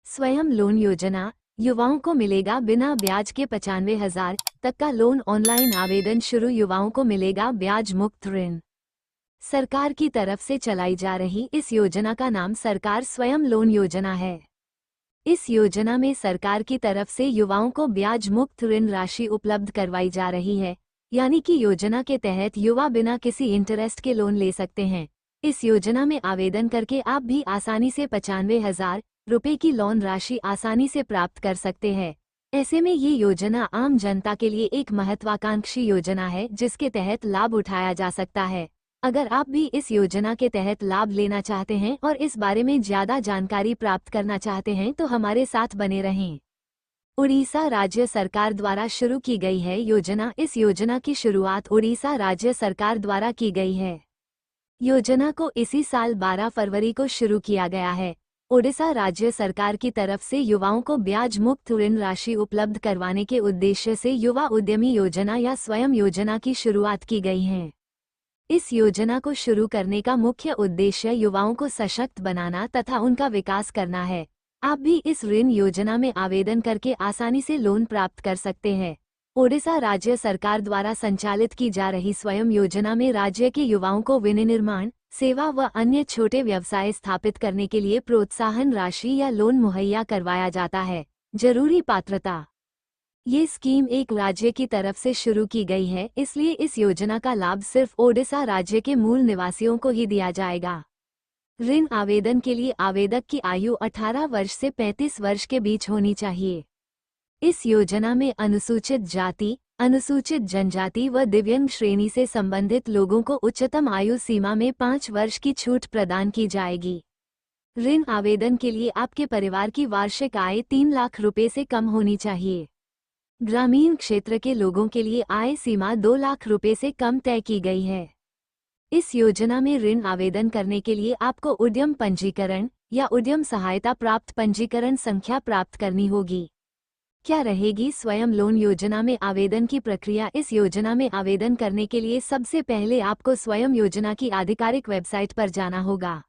स्वयं लोन योजना, युवाओं को मिलेगा बिना ब्याज के 95,000 तक का लोन। ऑनलाइन आवेदन शुरू, युवाओं को मिलेगा ब्याज मुक्त ऋण। सरकार की तरफ से चलाई जा रही इस योजना का नाम सरकार स्वयं लोन योजना है। इस योजना में सरकार की तरफ से युवाओं को ब्याज मुक्त ऋण राशि उपलब्ध करवाई जा रही है, यानी कि योजना के तहत युवा बिना किसी इंटरेस्ट के लोन ले सकते हैं। इस योजना में आवेदन करके आप भी आसानी से 95,000 रुपये की लोन राशि आसानी से प्राप्त कर सकते हैं। ऐसे में ये योजना आम जनता के लिए एक महत्वाकांक्षी योजना है जिसके तहत लाभ उठाया जा सकता है। अगर आप भी इस योजना के तहत लाभ लेना चाहते हैं और इस बारे में ज़्यादा जानकारी प्राप्त करना चाहते हैं तो हमारे साथ बने रहें। उड़ीसा राज्य सरकार द्वारा शुरू की गई है योजना। इस योजना की शुरुआत उड़ीसा राज्य सरकार द्वारा की गई है। योजना को इसी साल 12 फरवरी को शुरू किया गया है। ओडिशा राज्य सरकार की तरफ से युवाओं को ब्याज मुक्त ऋण राशि उपलब्ध करवाने के उद्देश्य से युवा उद्यमी योजना या स्वयं योजना की शुरुआत की गई है। इस योजना को शुरू करने का मुख्य उद्देश्य युवाओं को सशक्त बनाना तथा उनका विकास करना है। आप भी इस ऋण योजना में आवेदन करके आसानी से लोन प्राप्त कर सकते हैं। ओडिशा राज्य सरकार द्वारा संचालित की जा रही स्वयं योजना में राज्य के युवाओं को विनिर्माण, सेवा व अन्य छोटे व्यवसाय स्थापित करने के लिए प्रोत्साहन राशि या लोन मुहैया करवाया जाता है। जरूरी पात्रता: ये स्कीम एक राज्य की तरफ से शुरू की गई है, इसलिए इस योजना का लाभ सिर्फ ओडिशा राज्य के मूल निवासियों को ही दिया जाएगा। ऋण आवेदन के लिए आवेदक की आयु 18 वर्ष से 35 वर्ष के बीच होनी चाहिए। इस योजना में अनुसूचित जाति, अनुसूचित जनजाति व दिव्यांग श्रेणी से संबंधित लोगों को उच्चतम आयु सीमा में 5 वर्ष की छूट प्रदान की जाएगी। ऋण आवेदन के लिए आपके परिवार की वार्षिक आय 3 लाख रुपए से कम होनी चाहिए। ग्रामीण क्षेत्र के लोगों के लिए आय सीमा 2 लाख रुपए से कम तय की गई है। इस योजना में ऋण आवेदन करने के लिए आपको उद्यम पंजीकरण या उद्यम सहायता प्राप्त पंजीकरण संख्या प्राप्त करनी होगी। क्या रहेगी स्वयं लोन योजना में आवेदन की प्रक्रिया? इस योजना में आवेदन करने के लिए सबसे पहले आपको स्वयं योजना की आधिकारिक वेबसाइट पर जाना होगा।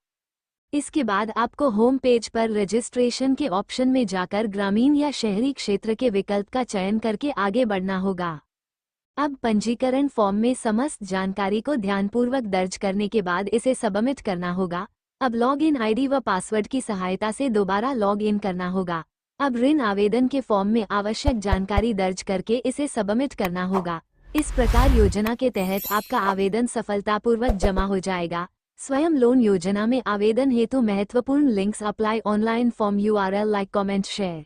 इसके बाद आपको होम पेज पर रजिस्ट्रेशन के ऑप्शन में जाकर ग्रामीण या शहरी क्षेत्र के विकल्प का चयन करके आगे बढ़ना होगा। अब पंजीकरण फॉर्म में समस्त जानकारी को ध्यानपूर्वक दर्ज करने के बाद इसे सबमिट करना होगा। अब लॉग इन आईडी व पासवर्ड की सहायता से दोबारा लॉग इन करना होगा। अब ऋण आवेदन के फॉर्म में आवश्यक जानकारी दर्ज करके इसे सबमिट करना होगा। इस प्रकार योजना के तहत आपका आवेदन सफलतापूर्वक जमा हो जाएगा। स्वयं लोन योजना में आवेदन हेतु महत्वपूर्ण links: apply online form, URL, like, comment, share.